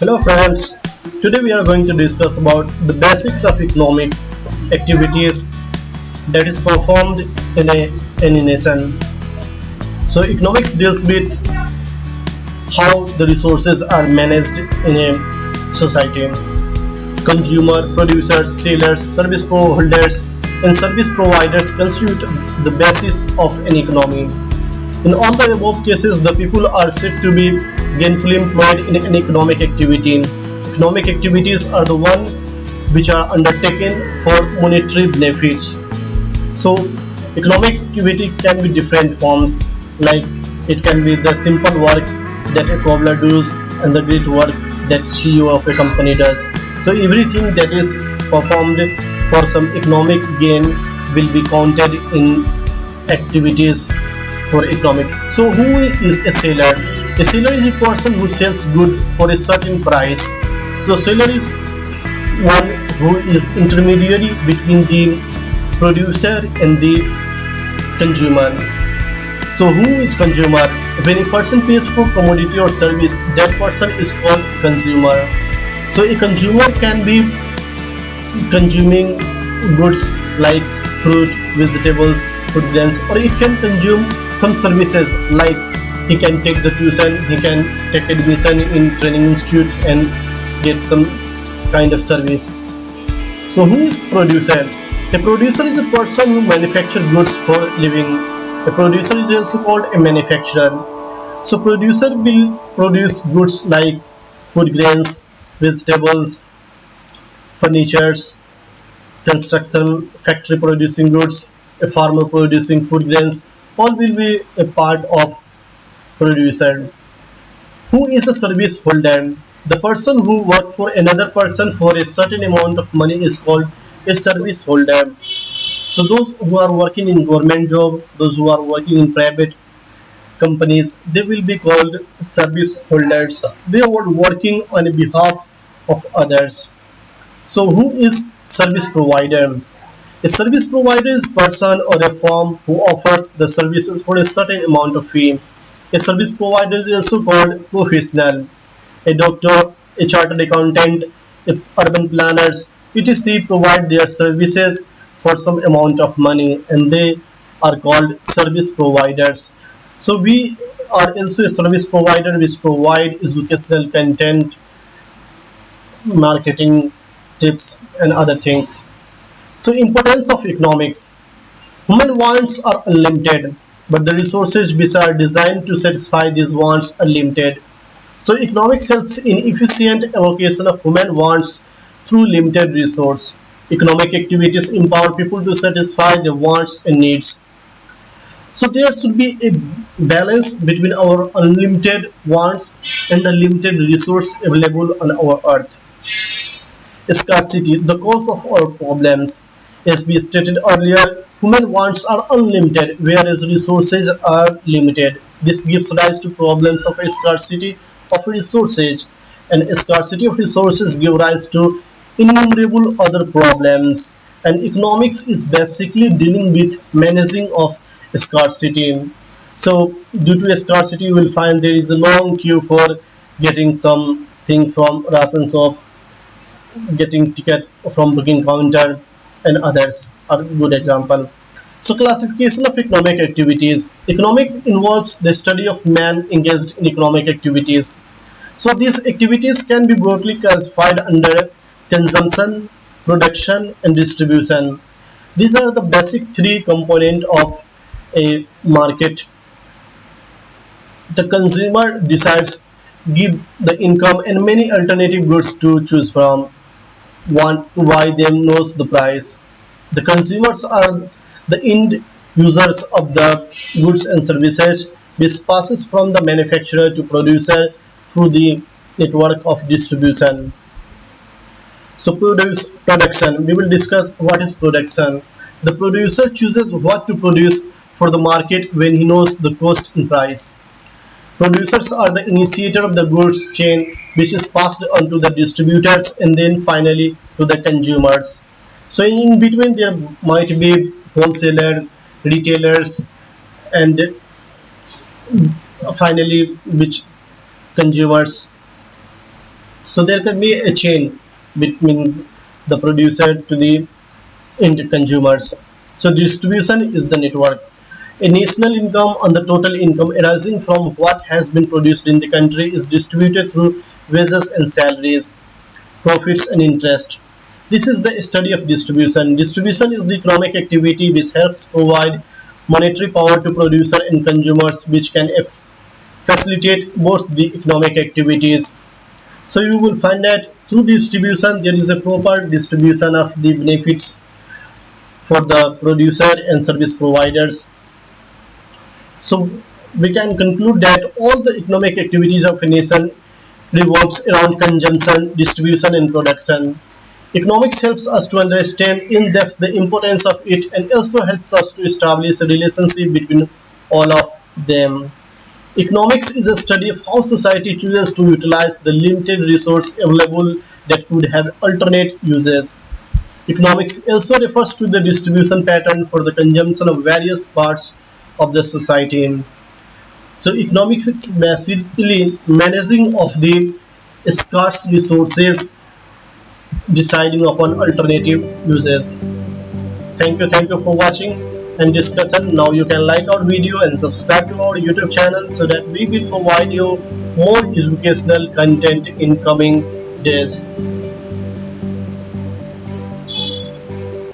Hello friends, today we are going to discuss about the basics of economic activities that is performed in a nation. So economics deals with how the resources are managed in a society. Consumer, producers, sellers, service providers and service providers constitute the basis of an economy. In all the above cases, the people are said to be gainfully employed in an economic activity. Economic activities are the one which are undertaken for monetary benefits. So, economic activity can be different forms, like it can be the simple work that a cobbler does and the great work that CEO of a company does. So, everything that is performed for some economic gain will be counted in activities for economics. So who is a seller? A seller is a person who sells good for a certain price. So seller is one who is intermediary between the producer and the consumer. So who is consumer? When a person pays for commodity or service, that person is called consumer. So a consumer can be consuming goods like fruit, vegetables, food grains, or it can consume some services like he can take the tuition, he can take admission in training institute and get some kind of service. So who is producer? A producer is a person who manufactures goods for living. A producer is also called a manufacturer. So producer will produce goods like food grains, vegetables, furnitures, construction, factory producing goods, a farmer producing food grains, all will be a part of producer. Who is a service holder? The person who works for another person for a certain amount of money is called a service holder. So those who are working in government job, those who are working in private companies, they will be called service holders. They are working on behalf of others. So who is service provider? A service provider is a person or a firm who offers the services for a certain amount of fee. A service provider is also called professional. A doctor, a chartered accountant, a urban planners, etc. provide their services for some amount of money and they are called service providers. So we are also a service provider which provide educational content, marketing tips and other things. So importance of economics. Human wants are unlimited, but the resources which are designed to satisfy these wants are limited. So economics helps in efficient allocation of human wants through limited resource. Economic activities empower people to satisfy their wants and needs. So there should be a balance between our unlimited wants and the limited resource available on our earth. Scarcity, the cause of all problems. As we stated earlier, human wants are unlimited, whereas resources are limited. This gives rise to problems of a scarcity of resources, and a scarcity of resources give rise to innumerable other problems. And economics is basically dealing with managing of scarcity. So, due to a scarcity, you will find there is a long queue for getting something from ration shop, getting ticket from booking counter and others are good example. So classification of economic activities. Economic involves the study of man engaged in economic activities. So these activities can be broadly classified under consumption, production and distribution. These are the basic three components of a market. The consumer decides, give the income and many alternative goods to choose from. Want to buy them knows the price. The consumers are the end users of the goods and services which passes from the manufacturer to producer through the network of distribution. So production. We will discuss what is production. The producer chooses what to produce for the market when he knows the cost and price. Producers are the initiator of the goods chain which is passed on to the distributors and then finally to the consumers. So in between there might be wholesalers, retailers and finally which consumers. So there can be a chain between the producer to the end consumers. So distribution is the network. A national income on the total income arising from what has been produced in the country is distributed through wages and salaries, profits and interest. This is the study of distribution. Distribution is the economic activity which helps provide monetary power to producer and consumers, which can facilitate both the economic activities. So you will find that through distribution there is a proper distribution of the benefits for the producer and service providers. So we can conclude that all the economic activities of a nation revolves around consumption, distribution and production. Economics helps us to understand in depth the importance of it and also helps us to establish a relationship between all of them. Economics is a study of how society chooses to utilize the limited resource available that could have alternate uses. Economics also refers to the distribution pattern for the consumption of various parts of the society. So economics is basically managing of the scarce resources, deciding upon alternative uses. Thank you for watching and discussion. Now you can like our video and subscribe to our YouTube channel so that we will provide you more educational content in coming days.